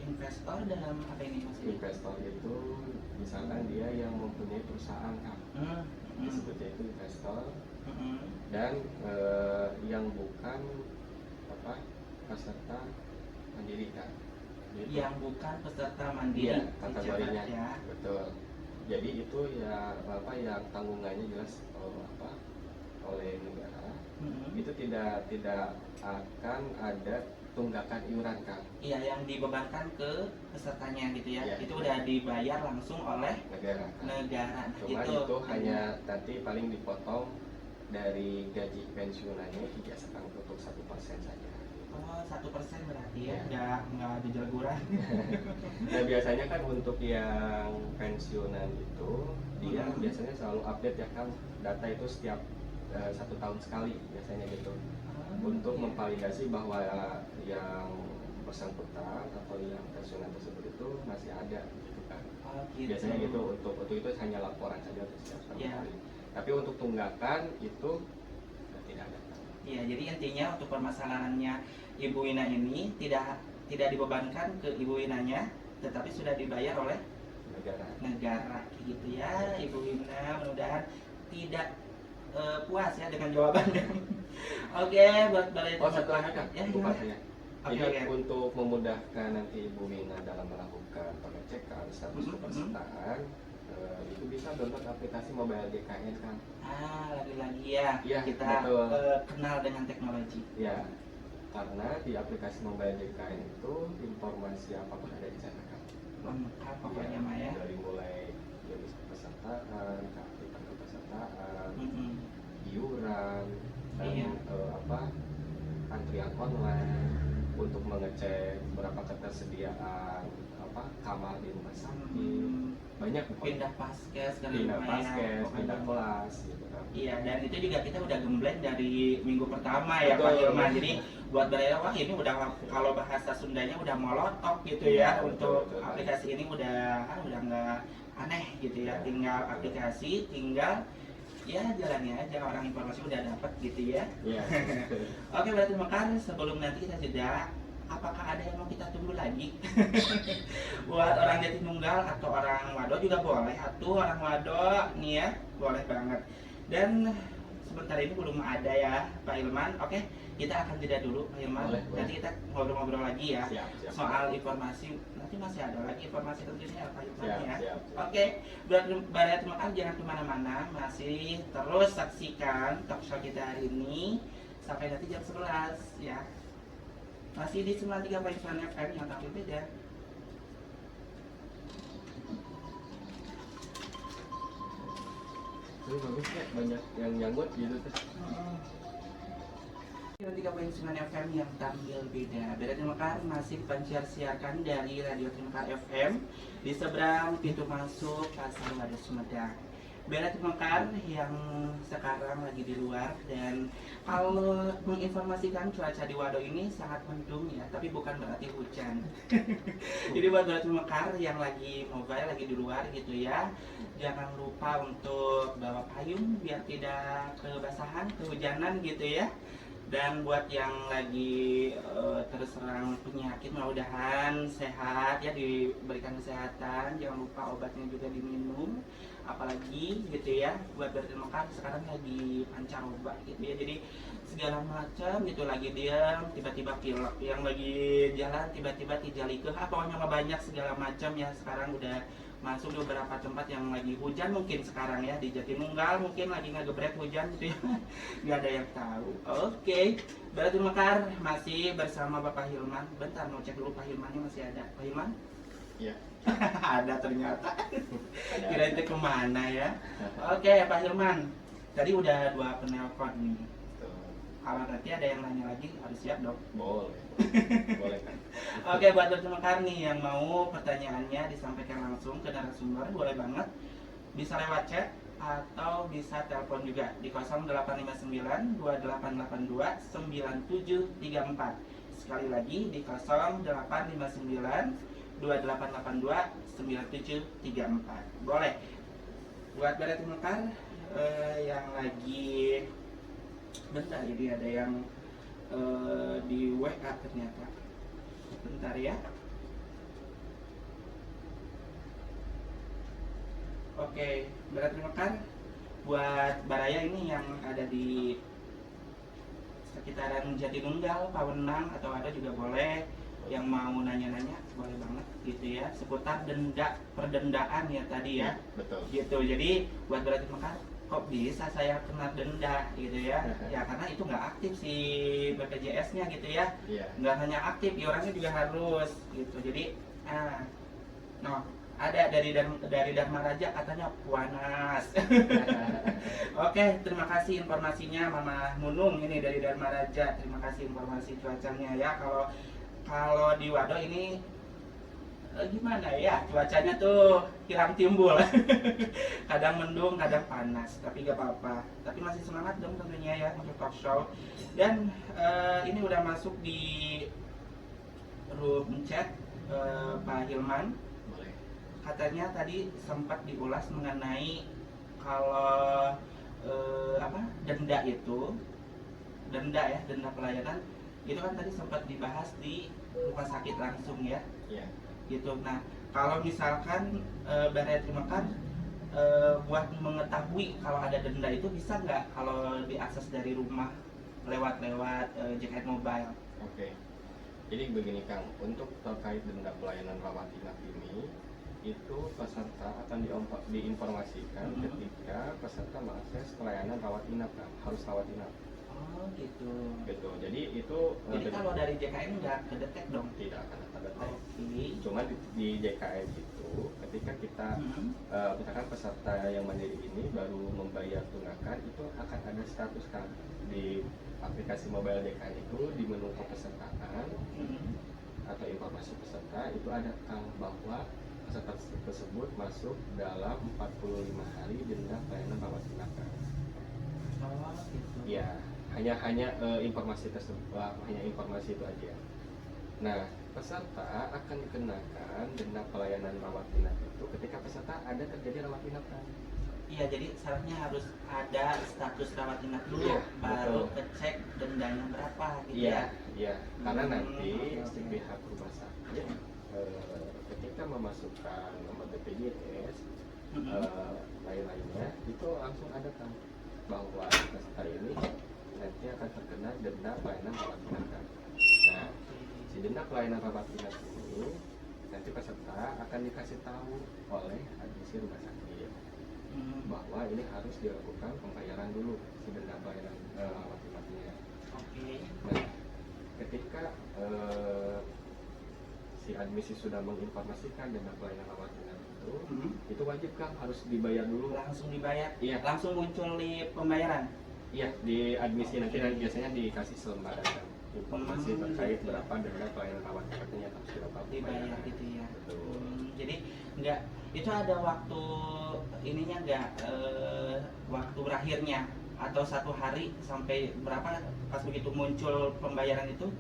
[SPEAKER 1] Investor dalam apa ini maksudnya?
[SPEAKER 2] Investor itu misalkan dia yang mempunyai perusahaan kan, disebutnya itu investor. Dan yang bukan peserta mandiri kan. Gitu.
[SPEAKER 1] Yang bukan peserta mandiri.
[SPEAKER 2] Iya, kategorinya.
[SPEAKER 1] Ya.
[SPEAKER 2] Betul. Jadi itu ya yang tanggungannya jelas oleh negara. Itu tidak akan ada tunggakan iuran kan.
[SPEAKER 1] Iya, yang dibebankan ke pesertanya gitu ya.
[SPEAKER 2] Iya,
[SPEAKER 1] Itu
[SPEAKER 2] iya.
[SPEAKER 1] udah dibayar langsung oleh
[SPEAKER 2] Negara kan.
[SPEAKER 1] negara. Nah,
[SPEAKER 2] Cuma itu hanya nanti paling dipotong dari gaji pensiunannya dibiasakan untuk 1% saja.
[SPEAKER 1] Oh, 1% berarti ya,
[SPEAKER 2] Ya.
[SPEAKER 1] nggak ada jeleguran.
[SPEAKER 2] Nah biasanya kan untuk yang pensiunan itu dia biasanya selalu update ya kan, data itu setiap 1 tahun sekali biasanya gitu, untuk memvalidasi bahwa yang bersangkutan atau yang pensiunan tersebut itu masih ada gitu kan.
[SPEAKER 1] Oh, gitu.
[SPEAKER 2] Biasanya gitu, untuk itu hanya laporan saja untuk setiap tahun
[SPEAKER 1] Ya.
[SPEAKER 2] sekali. Tapi untuk tunggakan itu tidak ada.
[SPEAKER 1] Iya, jadi intinya untuk permasalahannya Ibu Wina ini tidak dibebankan ke Ibu Winanya, tetapi sudah dibayar oleh negara gitu ya. Ibu Wina mudah-mudahan tidak puas ya dengan jawabannya. Oke, buat balai
[SPEAKER 2] Satu lagi kan,
[SPEAKER 1] ya,
[SPEAKER 2] lupa
[SPEAKER 1] gimana?
[SPEAKER 2] saya.
[SPEAKER 1] Oke,
[SPEAKER 2] Jadi
[SPEAKER 1] oke.
[SPEAKER 2] untuk memudahkan nanti Ibu Wina dalam melakukan pengecekan status kepesertaan, itu bisa download aplikasi mobile JKN kan.
[SPEAKER 1] Lagi-lagi ya,
[SPEAKER 2] Iya,
[SPEAKER 1] kita
[SPEAKER 2] betul.
[SPEAKER 1] kenal dengan teknologi.
[SPEAKER 2] Ya, karena di aplikasi mobile JKN itu informasi apapun ada di sana kan.
[SPEAKER 1] Lengkap pokoknya mah ya.
[SPEAKER 2] Dari mulai jenis kepesertaan, keaktifan kepesertaan,
[SPEAKER 1] Mm-mm.
[SPEAKER 2] iuran, dan
[SPEAKER 1] Iya.
[SPEAKER 2] Antrian online untuk mengecek berapa ketersediaan kamar di rumah sakit, banyak
[SPEAKER 1] Pindah paskes kan
[SPEAKER 2] pindah
[SPEAKER 1] lumayan,
[SPEAKER 2] paskes,
[SPEAKER 1] pokoknya.
[SPEAKER 2] pindah kelas gitu kan.
[SPEAKER 1] Iya, dan itu juga kita udah gembleng dari minggu pertama ya Pak
[SPEAKER 2] Betul.
[SPEAKER 1] Hilman. Jadi buat Baraya, wah ini udah, kalau bahasa Sundanya udah molotov gitu ya.
[SPEAKER 2] Betul,
[SPEAKER 1] Untuk
[SPEAKER 2] betul.
[SPEAKER 1] aplikasi ini udah nggak aneh gitu ya. Tinggal aplikasi, tinggal ya jalani aja, orang informasi udah dapat gitu ya.
[SPEAKER 2] Iya.
[SPEAKER 1] Oke, berarti makan sebelum nanti kita jeda, apakah ada yang mau kita tunggu lagi? Buat orang Jatinunggal atau orang Wado juga boleh, atau orang Wado nih ya, boleh banget. Dan sebentar ini belum ada ya Pak Hilman. Oke, kita akan jeda dulu Pak Hilman.
[SPEAKER 2] Boleh.
[SPEAKER 1] Nanti kita ngobrol-ngobrol lagi ya.
[SPEAKER 2] Siap.
[SPEAKER 1] Soal informasi, nanti masih ada lagi informasi tentunya Pak Hilman ya.
[SPEAKER 2] Siap.
[SPEAKER 1] Oke, buat Baraya terima kasih, jangan kemana-mana, masih terus saksikan talk show kita hari ini sampai nanti jam 11 ya. Masih di 93.9 FM yang tampil beda.
[SPEAKER 2] Tapi bagus ya, banyak yang nyangkut gitu tuh.
[SPEAKER 1] 93.9 FM yang tampil beda. Beda Terima Kasih masih siarkan dari Radio Terima Kasih FM di seberang pintu masuk Pasar Wadas Sumedang. Beda Terima Kasih yang sekarang lagi di luar, dan kalau menginformasikan cuaca di Wado ini sangat mendung ya, tapi bukan berarti hujan. Jadi buat Beda Terima Kasih yang lagi mobile, lagi di luar gitu ya, jangan lupa untuk bawa payung biar tidak kebasahan, kehujanan gitu ya. Dan buat yang lagi terserang penyakit, mudah-mudahan sehat ya, diberikan kesehatan. Jangan lupa obatnya juga diminum. Apalagi gitu ya, buat berterima kasih sekarang lagi pancaroba gitu ya. Jadi segala macam gitu, lagi diam tiba-tiba pilek, yang lagi jalan tiba-tiba tijalikeun, pokoknya mah banyak segala macam ya. Sekarang udah masuk di beberapa tempat yang lagi hujan mungkin sekarang ya, di Jatinunggal mungkin lagi ngegebret hujan gitu ya. Nggak ada yang tahu. Oke, berarti Mekar masih bersama Bapak Hilman. Bentar, mau cek dulu Pak Hilmannya masih ada. Pak Hilman?
[SPEAKER 2] Iya.
[SPEAKER 1] Ada ternyata. Kira itu kemana ya? Oke, Pak Hilman. Tadi udah 2 penelpon nih. Kalau nanti ada yang nanya lagi harus siap dong.
[SPEAKER 2] Boleh. Boleh kan.
[SPEAKER 1] Oke, buat Dr. Mekar nih yang mau pertanyaannya disampaikan langsung ke narasumber, boleh banget. Bisa lewat chat atau bisa telepon juga di 0859 2882 9734. Sekali lagi di 0859 2882 9734. Boleh. Buat Dr. Mekar yang lagi bentar, jadi ada yang di WA ternyata. Bentar ya. Oke, berarti makan buat Baraya ini yang ada di sekitaran Jatinunggal, Pawenang, atau ada juga boleh yang mau nanya-nanya, boleh banget gitu ya, seputar perdendaan ya tadi ya.
[SPEAKER 2] Betul.
[SPEAKER 1] Gitu. Jadi buat berarti makan, kok bisa saya kena denda gitu ya? Ya karena itu nggak aktif si BPJS-nya gitu ya.
[SPEAKER 2] Iya.
[SPEAKER 1] Nggak hanya aktif, iurannya juga harus gitu. Jadi ada dari Dharma Raja katanya Puanas. Oke, terima kasih informasinya Mama Nunung ini dari Dharma Raja. Terima kasih informasi cuacanya ya. Kalau di Wado ini gimana ya, cuacanya tuh hilang timbul. Kadang mendung, kadang panas, tapi gak apa-apa. Tapi masih semangat dong tentunya ya untuk talk show. Dan ini udah masuk di room chat Pak Hilman.
[SPEAKER 2] Boleh.
[SPEAKER 1] Katanya tadi sempat diulas mengenai kalau denda pelayanan itu kan tadi sempat dibahas di rumah sakit langsung ya.
[SPEAKER 2] Iya.
[SPEAKER 1] Gitu. Nah, kalau misalkan Baraya Terima Kasih buat mengetahui kalau ada denda itu bisa nggak kalau diakses dari rumah lewat JKN Mobile?
[SPEAKER 2] Oke. Jadi begini Kang, untuk terkait denda pelayanan rawat inap ini itu peserta akan diinformasikan
[SPEAKER 1] Mhm.
[SPEAKER 2] ketika peserta mengakses pelayanan rawat inap, Kang. Harus rawat inap.
[SPEAKER 1] Oh gitu.
[SPEAKER 2] Gitu. Jadi itu
[SPEAKER 1] Jadi kalau dari JKN nggak kedetek dong?
[SPEAKER 2] tidak akan ada tes.
[SPEAKER 1] Oke.
[SPEAKER 2] Cuma di JKN itu ketika kita
[SPEAKER 1] Mhm.
[SPEAKER 2] misalkan peserta yang mandiri ini baru membayar tunggakan, itu akan ada status, Kang, di aplikasi mobile JKN itu di menu kepesertaan
[SPEAKER 1] Mhm.
[SPEAKER 2] atau informasi peserta itu ada, Kang, bahwa peserta tersebut masuk dalam 45 hari denda pelayanan rawat inap, Kang.
[SPEAKER 1] Oh gitu.
[SPEAKER 2] Ya, hanya informasi tersebut, hanya informasi itu aja. Nah, peserta akan dikenakan denda pelayanan rawat inap itu ketika peserta ada terjadi rawat inap, Kang.
[SPEAKER 1] Iya, jadi syaratnya harus ada status rawat inap dulu,
[SPEAKER 2] Iya,
[SPEAKER 1] baru
[SPEAKER 2] betul.
[SPEAKER 1] kecek dendanya berapa gitu
[SPEAKER 2] Iya,
[SPEAKER 1] ya.
[SPEAKER 2] iya. Karena
[SPEAKER 1] Hmm,
[SPEAKER 2] nanti
[SPEAKER 1] oke,
[SPEAKER 2] si
[SPEAKER 1] oke.
[SPEAKER 2] pihak rumah sakit ketika memasukkan nomor BPJS
[SPEAKER 1] Mhm.
[SPEAKER 2] lain-lainnya itu langsung ada, Kang, bahwa peserta ini nanti akan terkena denda pelayanan rawat inap, Kang. Nah, si denda pelayanan rawat inap ini nanti peserta akan dikasih tahu oleh admisi rumah sakit
[SPEAKER 1] Hmm,
[SPEAKER 2] bahwa ini harus dilakukan pembayaran dulu si denda pelayanan rawat inapnya.
[SPEAKER 1] oke.
[SPEAKER 2] Nah, ketika si admisi sudah menginformasikan denda pelayanan rawat inap
[SPEAKER 1] Mhm.
[SPEAKER 2] itu wajib, Kang, harus dibayar dulu.
[SPEAKER 1] Langsung dibayar.
[SPEAKER 2] Iya,
[SPEAKER 1] Langsung muncul di pembayaran.
[SPEAKER 2] iya, di admisi nanti biasanya dikasih selembaran, Kang, informasi terkait
[SPEAKER 1] gitu.
[SPEAKER 2] berapa denda pelayanan rawat inapnya harus berapa
[SPEAKER 1] Dibayar
[SPEAKER 2] pembayaran.
[SPEAKER 1] gitu ya.
[SPEAKER 2] Betul.
[SPEAKER 1] Jadi nggak, itu ada waktu ininya nggak, waktu berakhirnya atau satu hari sampai berapa pas begitu muncul pembayaran itu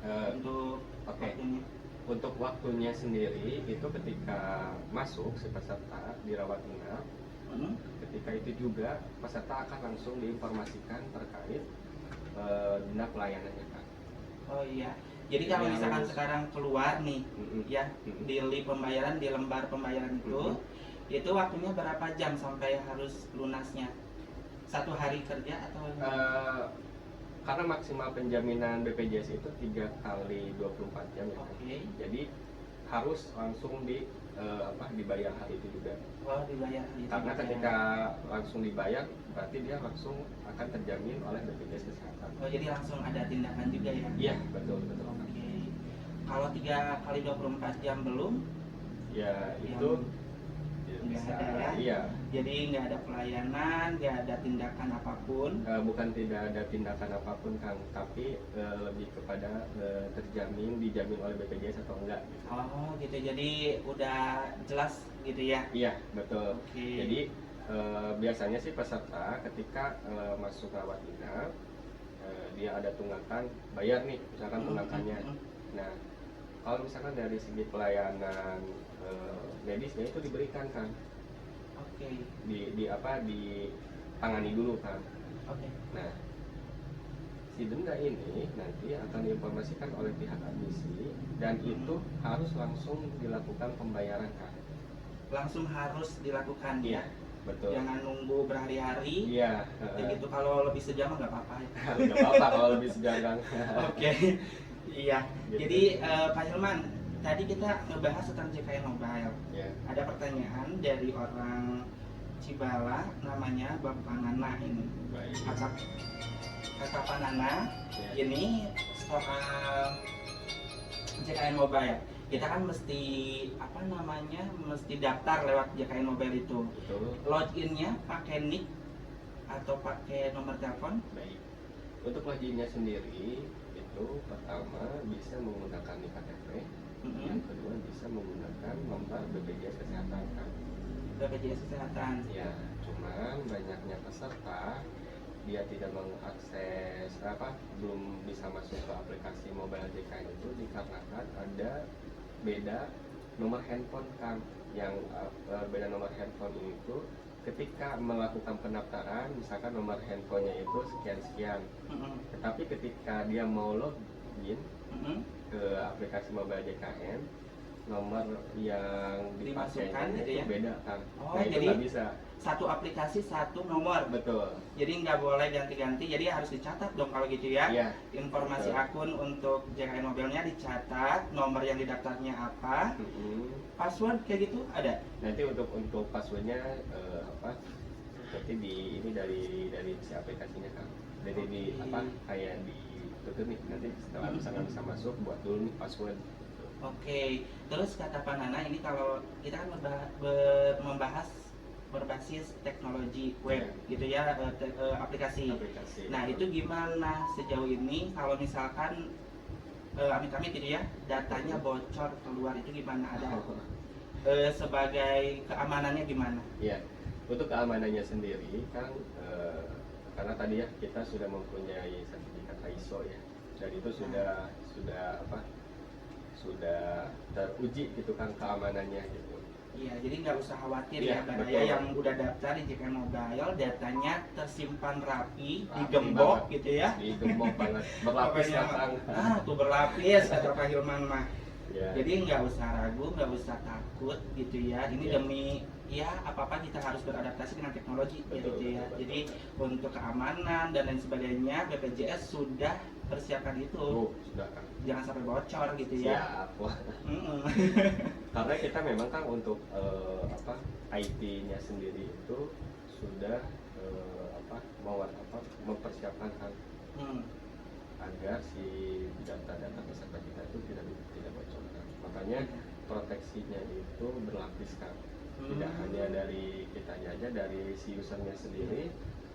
[SPEAKER 2] Eh,
[SPEAKER 1] untuk
[SPEAKER 2] Oke.
[SPEAKER 1] waktunya?
[SPEAKER 2] Untuk waktunya sendiri itu ketika masuk si peserta dirawat inap,
[SPEAKER 1] Hmm?
[SPEAKER 2] ketika itu juga peserta akan langsung diinformasikan terkait denda pelayanannya, Kang.
[SPEAKER 1] Oh iya. Jadi kalau
[SPEAKER 2] Jadi
[SPEAKER 1] misalkan
[SPEAKER 2] harus-
[SPEAKER 1] sekarang keluar nih,
[SPEAKER 2] Mm-mm.
[SPEAKER 1] ya
[SPEAKER 2] Mm-mm.
[SPEAKER 1] di pembayaran di lembar pembayaran itu waktunya berapa jam sampai harus lunasnya? Satu hari kerja atau?
[SPEAKER 2] Eh, karena maksimal penjaminan BPJS itu 3 kali 24 jam ya, Kang.
[SPEAKER 1] Oke.
[SPEAKER 2] Jadi harus langsung dibayar hari itu juga.
[SPEAKER 1] Oh dibayar gitu.
[SPEAKER 2] Karena
[SPEAKER 1] ya.
[SPEAKER 2] ketika langsung dibayar berarti dia langsung akan terjamin oleh BPJS Kesehatan.
[SPEAKER 1] Oh jadi langsung ada tindakan juga ya?
[SPEAKER 2] Iya, betul betul.
[SPEAKER 1] Oke. Kalau 3 kali 24 jam belum,
[SPEAKER 2] Ya
[SPEAKER 1] Yang
[SPEAKER 2] itu ya,
[SPEAKER 1] nggak
[SPEAKER 2] bisa.
[SPEAKER 1] ada ya?
[SPEAKER 2] Iya.
[SPEAKER 1] jadi nggak ada pelayanan, nggak ada tindakan apapun.
[SPEAKER 2] Bukan tidak ada tindakan apapun, Kang, tapi lebih kepada dijamin oleh BPJS atau enggak.
[SPEAKER 1] Oh gitu, jadi udah jelas gitu ya?
[SPEAKER 2] Iya, betul.
[SPEAKER 1] Oke.
[SPEAKER 2] Jadi biasanya sih peserta ketika masuk rawat inap dia ada tunggakan bayar nih, misalkan tunggakannya. Nah, kalau misalkan dari segi pelayanan medisnya itu diberikan, Kang,
[SPEAKER 1] Oke.
[SPEAKER 2] ditangani dulu, Kang.
[SPEAKER 1] Oke.
[SPEAKER 2] Nah, si denda ini nanti akan diinformasikan oleh pihak admisi dan itu harus langsung dilakukan pembayaran, Kang.
[SPEAKER 1] Langsung harus dilakukan
[SPEAKER 2] Iya,
[SPEAKER 1] ya?
[SPEAKER 2] betul.
[SPEAKER 1] Jangan nunggu berhari-hari.
[SPEAKER 2] Iya,
[SPEAKER 1] Kayak gitu, kalau lebih sejam nggak apa-apa ya.
[SPEAKER 2] nggak apa-apa kalau lebih sejarang.
[SPEAKER 1] Oke. Iya.
[SPEAKER 2] Gitu.
[SPEAKER 1] Jadi Pak Hilman, tadi kita ngebahas tentang JKN Mobile.
[SPEAKER 2] Ya,
[SPEAKER 1] Ada pertanyaan dari orang Cibala, namanya Bapak Nana ini.
[SPEAKER 2] baik.
[SPEAKER 1] Kakak Pak Nana,
[SPEAKER 2] Ya.
[SPEAKER 1] ini soal JKN Mobile. Kita kan mesti mesti daftar lewat JKN Mobile itu.
[SPEAKER 2] Betul.
[SPEAKER 1] Loginnya pakai nick atau pakai nomor telepon?
[SPEAKER 2] Baik. Untuk loginnya sendiri itu pertama bisa menggunakan KTP, yang kedua bisa menggunakan nomor BPJS Kesehatan, Kang.
[SPEAKER 1] BPJS Kesehatan.
[SPEAKER 2] Ya, cuman banyaknya peserta dia tidak mengakses belum bisa masuk ke aplikasi mobile JKN itu dikarenakan ada beda nomor handphone, Kang. Yang beda nomor handphone itu ketika melakukan pendaftaran misalkan nomor handphonenya itu sekian-sekian, tetapi ketika dia mau login ke aplikasi mobile JKN nomor yang dipakainya
[SPEAKER 1] Dimasukkan gitu
[SPEAKER 2] itu
[SPEAKER 1] ya?
[SPEAKER 2] beda, Kang.
[SPEAKER 1] Oh,
[SPEAKER 2] Nah, itu
[SPEAKER 1] jadi
[SPEAKER 2] nggak bisa.
[SPEAKER 1] satu aplikasi satu nomor.
[SPEAKER 2] Betul.
[SPEAKER 1] Jadi nggak boleh ganti-ganti, jadi harus dicatat dong kalau gitu ya.
[SPEAKER 2] Iya.
[SPEAKER 1] Informasi
[SPEAKER 2] Betul.
[SPEAKER 1] akun untuk JKN Mobilnya dicatat, nomor yang didaftarnya apa, password kayak gitu ada.
[SPEAKER 2] Nanti untuk passwordnya nanti ini dari si aplikasinya kan. Jadi di kayak ditutup nih, nanti setelah misalnya bisa masuk buat dulu nih password.
[SPEAKER 1] Oke, terus kata Pak Nana ini kalau kita kan membahas berbasis teknologi web gitu ya, aplikasi. Nah itu gimana sejauh ini kalau misalkan amit-amit gitu ya, datanya bocor keluar itu gimana, ada sebagai keamanannya gimana?
[SPEAKER 2] Iya, untuk keamanannya sendiri kan karena tadi ya kita sudah mempunyai sertifikat ISO ya, dan itu sudah teruji gitu kan keamanannya gitu.
[SPEAKER 1] Iya, jadi nggak usah khawatir
[SPEAKER 2] ya,
[SPEAKER 1] Baraya yang udah daftar di JKN Mobile, datanya tersimpan rapi digembok gitu ya.
[SPEAKER 2] Digembok banget, berlapis matang.
[SPEAKER 1] Tuh berlapis kata Pak Hilman mah.
[SPEAKER 2] Ya.
[SPEAKER 1] Jadi nggak usah ragu, nggak usah takut gitu ya. Ini demi ya apa-apa kita harus beradaptasi dengan teknologi gitu ya.
[SPEAKER 2] Betul.
[SPEAKER 1] Jadi untuk keamanan dan lain sebagainya BPJS sudah persiapkan itu.
[SPEAKER 2] Sudah kan.
[SPEAKER 1] Jangan sampai bocor gitu ya.
[SPEAKER 2] Siap. Karena kita memang kan untuk IT-nya sendiri itu sudah mempersiapkan kan agar si data-data peserta kita itu tidak bocor kan. Makanya proteksinya itu berlapis kan. Tidak hanya dari kitanya aja, dari si usernya sendiri.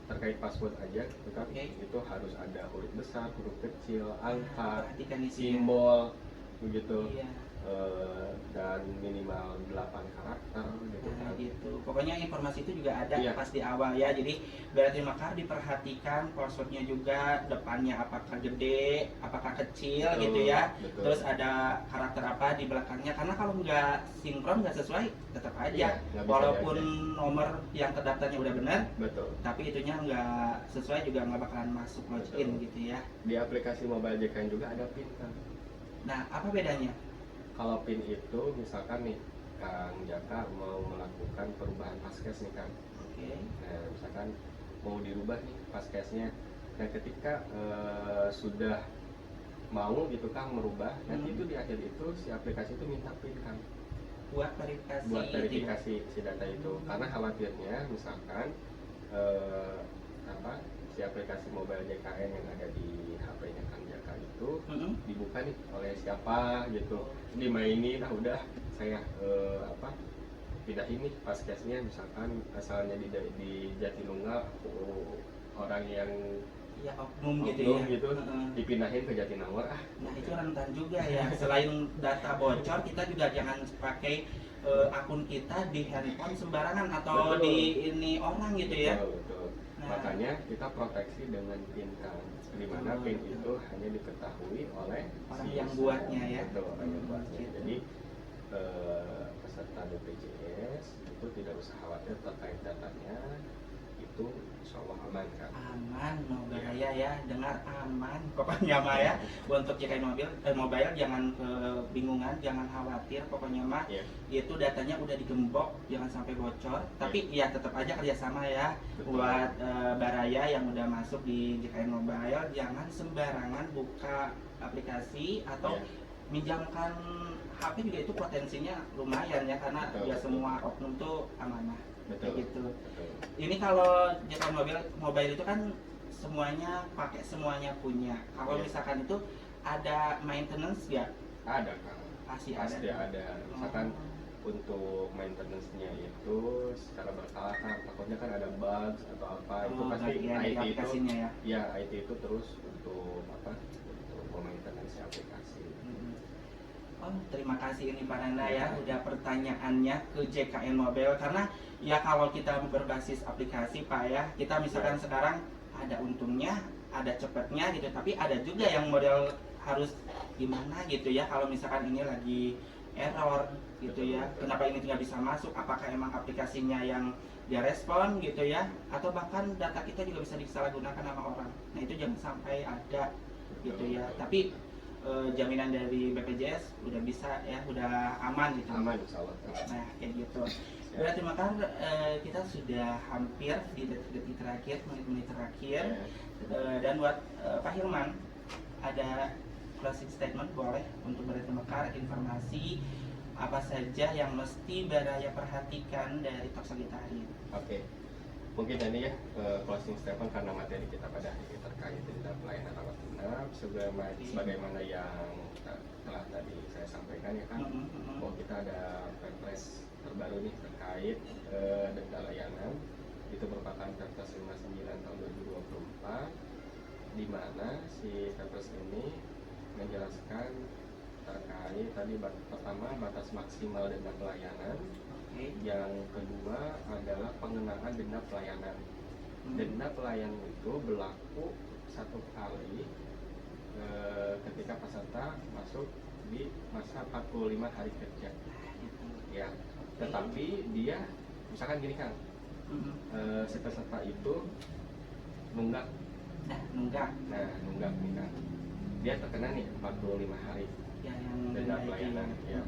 [SPEAKER 2] Terkait password aja gitu kan, itu harus ada huruf besar, huruf kecil, angka, simbol begitu. Dan minimal 8 karakter gitu kan.
[SPEAKER 1] Gitu. Pokoknya informasi itu juga ada pas di awal ya. Jadi berarti maka diperhatikan passwordnya juga, depannya apakah gede, apakah kecil gitu ya. Terus ada karakter apa di belakangnya, karena kalau nggak sinkron, nggak sesuai, tetap aja walaupun nomor yang terdaftarnya udah benar, tapi itunya nggak sesuai juga nggak bakalan masuk login gitu ya.
[SPEAKER 2] Di aplikasi mobile JKN juga ada PIN kan.
[SPEAKER 1] Nah apa bedanya?
[SPEAKER 2] Kalau PIN itu misalkan nih Kang Jaka mau melakukan perubahan paskes nih Kang. Nah, misalkan mau dirubah nih paskesnya. Nah ketika sudah mau gitu Kang merubah, nanti itu di akhir itu si aplikasi itu minta PIN Kang.
[SPEAKER 1] Buat verifikasi
[SPEAKER 2] si data itu. Karena khawatirnya misalkan si aplikasi mobile JKN yang ada di HP-nya Kang Jaka itu dibuka nih oleh siapa gitu, dimainin, udah saya pindahin nih paskesnya misalkan asalnya di Jatinunggal, orang yang
[SPEAKER 1] oknum gitu ya,
[SPEAKER 2] dipindahin ke Jatinangor.
[SPEAKER 1] Nah itu rentan juga ya. Selain data bocor, kita juga jangan pakai akun kita di handphone sembarangan atau di ini orang gitu ya.
[SPEAKER 2] Betul. Makanya kita proteksi dengan PIN kan, di mana PIN itu hanya diketahui oleh
[SPEAKER 1] orang yang buatnya ya.
[SPEAKER 2] Betul, orang yang buatnya. Jadi peserta BPJS itu tidak usah khawatir terkait datanya, itu insya Allah aman kan.
[SPEAKER 1] Aman, Baraya ya, dengar aman pokoknya mah ya. Untuk JKN Mobile jangan kebingungan, jangan khawatir, pokoknya mah itu datanya udah digembok, jangan sampai bocor. Tapi ya tetap aja kerjasama ya. Buat Baraya yang udah masuk di JKN Mobile, jangan sembarangan buka aplikasi atau minjamkan HP juga, itu potensinya lumayan ya, karena ya semua oknum tuh amanah. Gitu. Ini kalau JKN Mobile itu kan semuanya pakai, semuanya punya. Kalau misalkan itu ada maintenance nggak?
[SPEAKER 2] Ada Kang.
[SPEAKER 1] Pasti
[SPEAKER 2] ada. Misalkan untuk maintenance-nya itu secara berkala kan, takutnya kan ada bugs atau apa, itu pasti IT itu IT itu terus untuk maintenance aplikasi.
[SPEAKER 1] Terima kasih ini Pak Nanda ya, udah pertanyaannya ke JKN Mobile, karena ya kalau kita berbasis aplikasi Pak ya, kita misalkan sekarang ada untungnya, ada cepatnya gitu, tapi ada juga yang model harus gimana gitu ya, kalau misalkan ini lagi error gitu ya, kenapa ini tidak bisa masuk, apakah emang aplikasinya yang dia respon gitu ya, atau bahkan data kita juga bisa disalahgunakan sama orang. Nah itu jangan sampai ada gitu ya, tapi jaminan dari BPJS udah bisa ya, udah aman gitu.
[SPEAKER 2] Aman insya Allah.
[SPEAKER 1] Nah kayak gitu. Berarti maka kita sudah hampir di detik-detik terakhir, menit-menit terakhir. Dan buat Pak Hilman, ada closing statement boleh untuk berarti mekar informasi apa saja yang mesti Baraya perhatikan dari talkshow kita hari ini.
[SPEAKER 2] Oke. Mungkin ini ya closing statement karena materi kita pada hari ini terkait dengan pelayanan rawat inap sebagaimana yang telah tadi saya sampaikan ya kan, bahwa kita ada Perpres terbaru nih terkait denda layanan. Itu merupakan Perpres 59 tahun 2024, di mana si Perpres ini menjelaskan terkait tadi pertama batas maksimal denda pelayanan. Yang kedua adalah pengenaan denda pelayanan. Denda pelayanan itu berlaku satu kali ketika peserta masuk di masa 45 hari kerja. Ya, tetapi dia misalkan gini Kang, si peserta itu nunggak. Nunggak nih Kang. Dia terkena nih 45 hari denda pelayanan. Ya.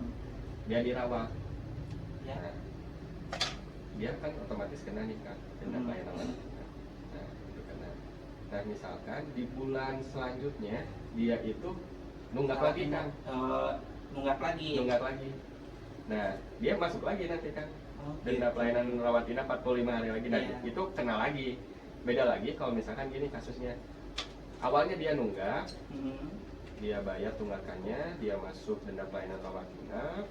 [SPEAKER 2] Dia dirawat. Nah, dia kan otomatis kena nih Kak, denda pelayanan. Nah, itu kena. Nah, misalkan di bulan selanjutnya dia itu nunggak lagi Kang.
[SPEAKER 1] Nunggak lagi. Nah, dia masuk lagi nanti Kang. Denda pelayanan rawat inap 45 hari lagi. Nah, itu kena lagi. Beda lagi kalau misalkan gini kasusnya. Awalnya dia nunggak, dia bayar tunggakannya, dia masuk denda pelayanan rawat inap,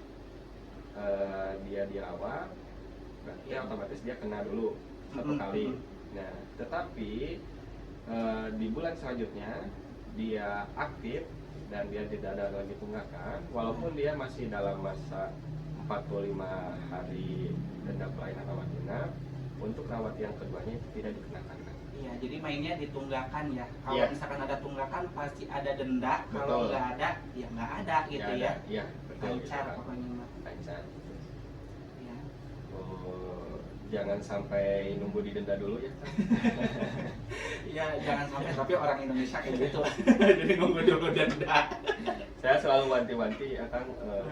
[SPEAKER 1] dia dirawat, berarti otomatis dia kena dulu satu kali. Nah, tetapi di bulan selanjutnya dia aktif dan dia tidak ada lagi tunggakan, walaupun dia masih dalam masa 45 hari denda pelayanan rawat inap, untuk rawat yang keduanya itu tidak dikenakan. Iya, jadi mainnya ditunggakan ya. Kalau misalkan ada tunggakan pasti ada denda, kalau nggak ada ya nggak ada gitu ya.
[SPEAKER 2] Iya, betul.
[SPEAKER 1] Lancar pokoknya mah.
[SPEAKER 2] Lancar.
[SPEAKER 1] Ya.
[SPEAKER 2] Jangan sampai nunggu didenda dulu ya.
[SPEAKER 1] Iya, jangan sampai, tapi orang Indonesia kayak gitu. Jadi nunggu dulu denda.
[SPEAKER 2] Saya selalu wanti-wanti akan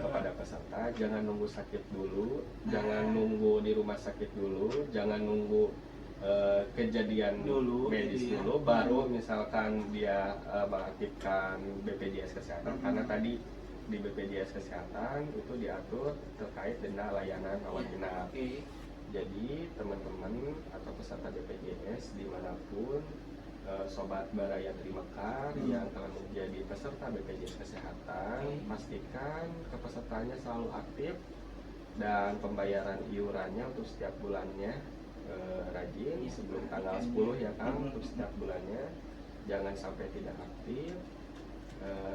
[SPEAKER 2] kepada peserta, jangan nunggu sakit dulu, jangan nunggu di rumah sakit dulu, jangan nunggu kejadian
[SPEAKER 1] dulu,
[SPEAKER 2] medis
[SPEAKER 1] gitu ya.
[SPEAKER 2] dulu, baru misalkan dia mengaktifkan BPJS Kesehatan. Karena tadi di BPJS Kesehatan itu diatur terkait denda layanan rawat inap. Jadi teman-teman atau peserta BPJS dimanapun, Sobat Baraya Trimekar yang telah menjadi peserta BPJS Kesehatan, pastikan kepesertaannya selalu aktif dan pembayaran iurannya untuk setiap bulannya rajin sebelum tanggal 10 ya Kang, untuk setiap bulannya jangan sampai tidak aktif,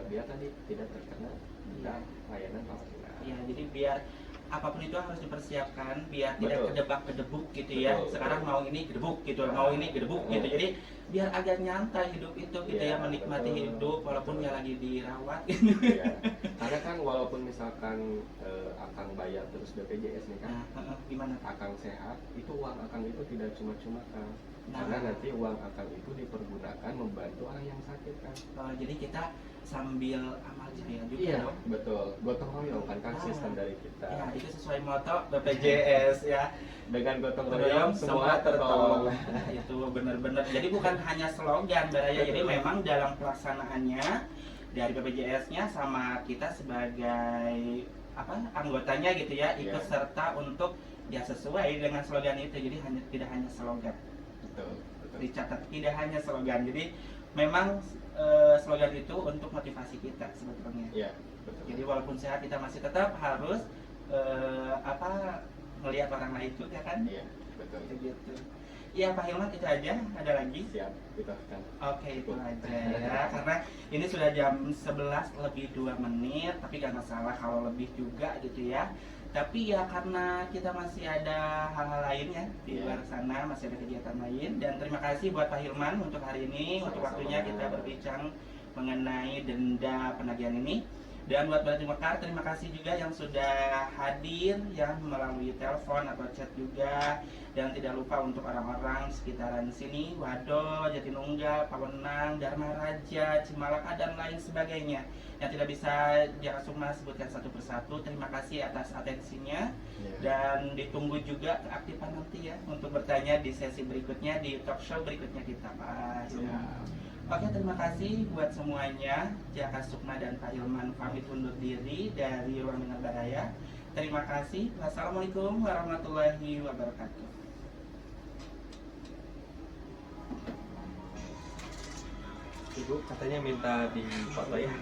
[SPEAKER 2] biar tadi tidak terkena denda layanan rawat inap.
[SPEAKER 1] Iya, jadi biar apapun itu harus dipersiapkan biar tidak kedebak-kedebuk gitu ya. Sekarang mau ini gedebuk gitu, mau ini gedebuk gitu. Jadi biar agak nyantai hidup itu gitu ya, menikmati hidup walaupun ya lagi dirawat gitu.
[SPEAKER 2] Karena kan walaupun misalkan Akang bayar terus BPJS nih kan,
[SPEAKER 1] gimana?
[SPEAKER 2] Akang sehat, itu uang Akang itu tidak cuma-cuma Kang. Karena nanti uang Akang itu dipergunakan membantu orang yang sakit kan.
[SPEAKER 1] Jadi kita sambil amal jariah juga.
[SPEAKER 2] Iya, betul. Gotong royong kan sistem dari kita.
[SPEAKER 1] Ya, itu sesuai moto BPJS ya.
[SPEAKER 2] Dengan gotong royong semua tertolong.
[SPEAKER 1] Itu benar-benar. Jadi bukan hanya slogan Baraya, jadi memang dalam pelaksanaannya dari BPJS-nya sama kita sebagai anggotanya gitu ya, ikut serta untuk ya sesuai dengan slogan itu. Jadi tidak hanya slogan. Betul. Dicatat, tidak hanya slogan. Jadi memang slogan itu untuk motivasi kita sebetulnya.
[SPEAKER 2] Iya, betul.
[SPEAKER 1] Jadi walaupun sehat kita masih tetap harus melihat orang lain juga kan? Iya, betul. Gitu. Iya Pak Hilman, itu aja. Ada lagi?
[SPEAKER 2] Siap, itu kan.
[SPEAKER 1] Oke, itu aja ya. Karena ini sudah jam 11 lebih 2 menit, tapi gak masalah kalau lebih juga gitu ya. Tapi ya karena kita masih ada hal-hal lain ya di luar sana, masih ada kegiatan lain. Dan terima kasih buat Pak Hilman untuk hari ini, untuk waktunya kita berbincang mengenai denda penagihan ini. Dan buat Berarti Mekar, terima kasih juga yang sudah hadir ya melalui telepon atau chat juga. Dan tidak lupa untuk orang-orang sekitaran sini, Wado, Jatinunggal, Pawenang, Dharma Raja, Cimalaka, dan lain sebagainya yang tidak bisa Jaka Sukma sebutkan satu persatu. Terima kasih atas atensinya. Dan ditunggu juga keaktifan nanti ya untuk bertanya di sesi berikutnya, di talk show berikutnya kita, Pak. Oke, terima kasih buat semuanya. Jaka Sukma dan Pak Hilman pamit undur diri dari Ruang Dengar Baraya. Terima kasih. Wassalamualaikum warahmatullahi wabarakatuh.
[SPEAKER 2] Ibu katanya minta di foto ya.